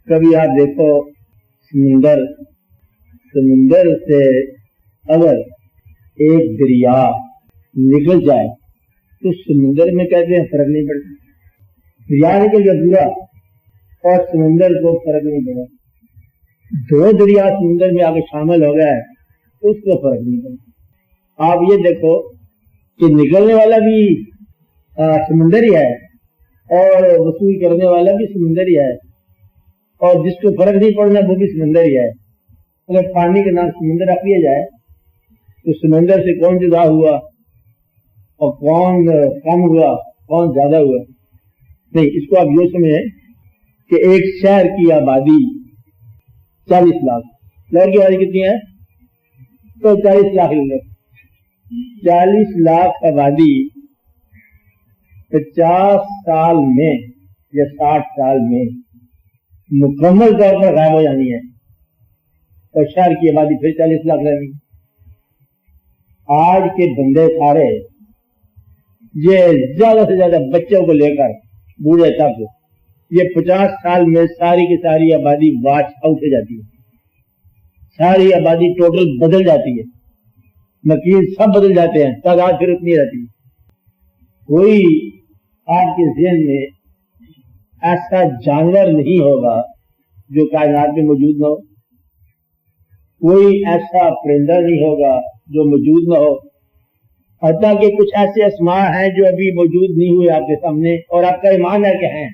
کبھی آپ دیکھو سمندر سے اگر ایک دریا نکل جائے تو سمندر میں کہتے ہیں فرق نہیں پڑتا. دریا نکل جائے پورا اور سمندر کو فرق نہیں پڑا. دو دریا سمندر میں آگے شامل ہو گیا ہے اس کو فرق نہیں پڑتا. آپ یہ دیکھو کہ نکلنے والا بھی سمندر ہی ہے اور وصول کرنے والا بھی سمندر ہی ہے اور جس کو فرق نہیں پڑنا وہ بھی سمندر ہی ہے. اگر پانی کا نام سمندر رکھ لیا جائے تو سمندر سے کون جدا ہوا اور کون کم ہوا کون زیادہ ہوا نہیں. اس کو آپ یہ سمجھیں کہ ایک شہر کی آبادی 40 لاکھ. لاہور کی آبادی کتنی ہے؟ تو 40 لاکھ لوگ. 40 لاکھ آبادی 50 سال میں یا 60 سال میں مکمل طور پر غائب ہو جانی ہے اور شہر کی آبادی پھر 40 لاکھ رہنی. آج کے بندے سارے یہ زیادہ سے زیادہ بچوں کو لے کر بوڑھے تک یہ 50 سال میں ساری کی ساری آبادی واش آؤٹ ہو جاتی ہے. ساری آبادی ٹوٹل بدل جاتی ہے. نقیز سب بدل جاتے ہیں. تعداد پھر اتنی رہتی ہے. کوئی آپ کے ذہن میں ایسا جانور نہیں ہوگا جو کائنات میں موجود نہ ہو. کوئی ایسا پرندہ نہیں ہوگا جو موجود نہ ہو. حتیٰ کہ کچھ ایسے اسماء ہیں جو ابھی موجود نہیں ہوئے آپ کے سامنے اور آپ کا ایمان ہے کہ ہیں.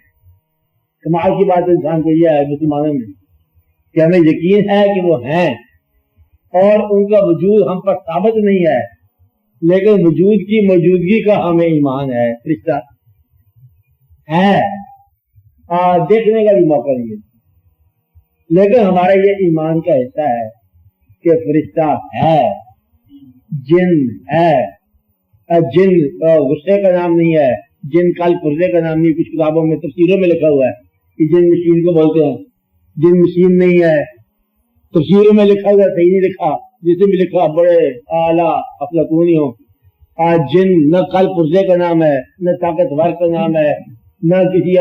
کمال کی بات انسان کو یہ ہے مسلمانوں میں کہ ہمیں یقین ہے کہ وہ ہیں اور ان کا وجود ہم پر ثابت نہیں ہے لیکن وجود کی موجودگی کا ہمیں ایمان ہے. فرشتہ ہے دیکھنے کا بھی موقع نہیں ہے لیکن ہمارا یہ ایمان کا حصہ ہے کہ فرشتہ ہے. جن ہے. جن غصے کا نام نہیں ہے. جن کل پرزے کا نام نہیں. کچھ کتابوں میں تفسیروں میں لکھا ہوا ہے کہ جن مشین کو بولتے ہیں. جن مشین نہیں ہے. تفسیروں میں لکھا ہوا صحیح نہیں لکھا. جسے بھی لکھا بڑے اعلیٰ افلاطونی ہو. جن نہ کل پرزے کا نام ہے نہ طاقتور کا نام ہے نہ کسی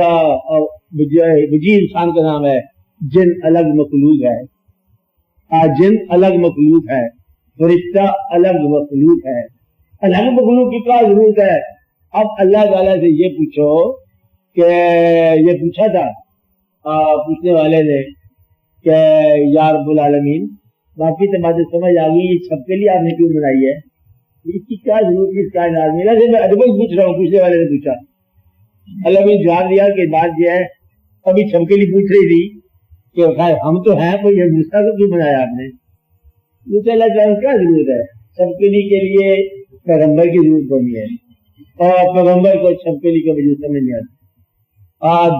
وجی انسان کا نام ہے. جن الگ مخلوق ہے. جن الگ مخلوق ہے. فرشتہ الگ مخلوق ہے. الگ مخلوق کی کیا ضرورت ہے؟ اب اللہ تعالیٰ سے یہ پوچھو کہ یہ پوچھا تھا پوچھنے والے نے کہ یا رب العالمین باقی تو باتیں سمجھ آ گئی یہ سب کے لیے آپ نے کیوں بنائی ہے؟ اس کی کیا ضرورت ہے اس کائنات میں؟ میں ادب پوچھ رہا ہوں. پوچھنے والے نے پوچھا. اللہ نے جواب دیا کہ بات یہ ہے ابھی سب کے لیے پوچھ رہی تھی کہ ہم تو ہیں کوئی موسیٰ کو کیوں بنایا آپ نے؟ مجھے اللہ تعالیٰ کیا ضرورت ہے؟ سب کے لیے پیغمبر کی ضرورت نہیں ہے اور پیغمبر کو سب کے لیے وجود سمجھ نہیں آتی.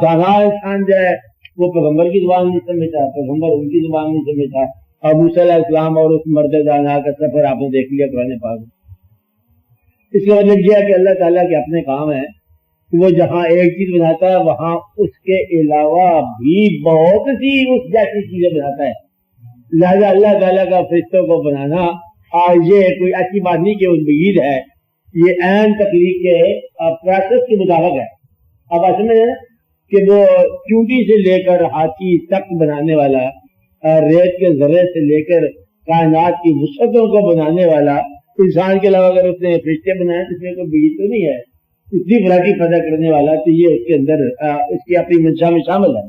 دانا انسان جو ہے وہ پیغمبر کی زبان نہیں سمجھتا. پیغمبر ان کی زبان نہیں سمجھتا. موسیٰ علیہ السلام اور اس مرد دانا کا سفر آپ نے دیکھ لیا قرآن پاک. اس کا مطلب یہ ہے کہ اللہ تعالیٰ کے اپنے کام ہے کہ وہ جہاں ایک چیز بناتا ہے وہاں اس کے علاوہ بھی بہت سی اس جیسی چیزیں بناتا ہے. لہذا اللہ تعالیٰ کا فرشتوں کو بنانا یہ کوئی ایسی بات نہیں کہ وہ بعید ہے. یہ عین تخلیق کے پروسیس کے مطابق ہے. اب اصل میں کہ وہ چونٹی سے لے کر ہاتھی تک بنانے والا ریت کے ذرے سے لے کر کائنات کی وسعتوں کو بنانے والا انسان کے علاوہ اگر اس نے فرشتے بنائے تو اس میں کوئی بعید تو نہیں ہے. اتنی ورائٹی پیدا کرنے والا تو یہ اس کے اندر اس کی اپنی منشا میں شامل ہے.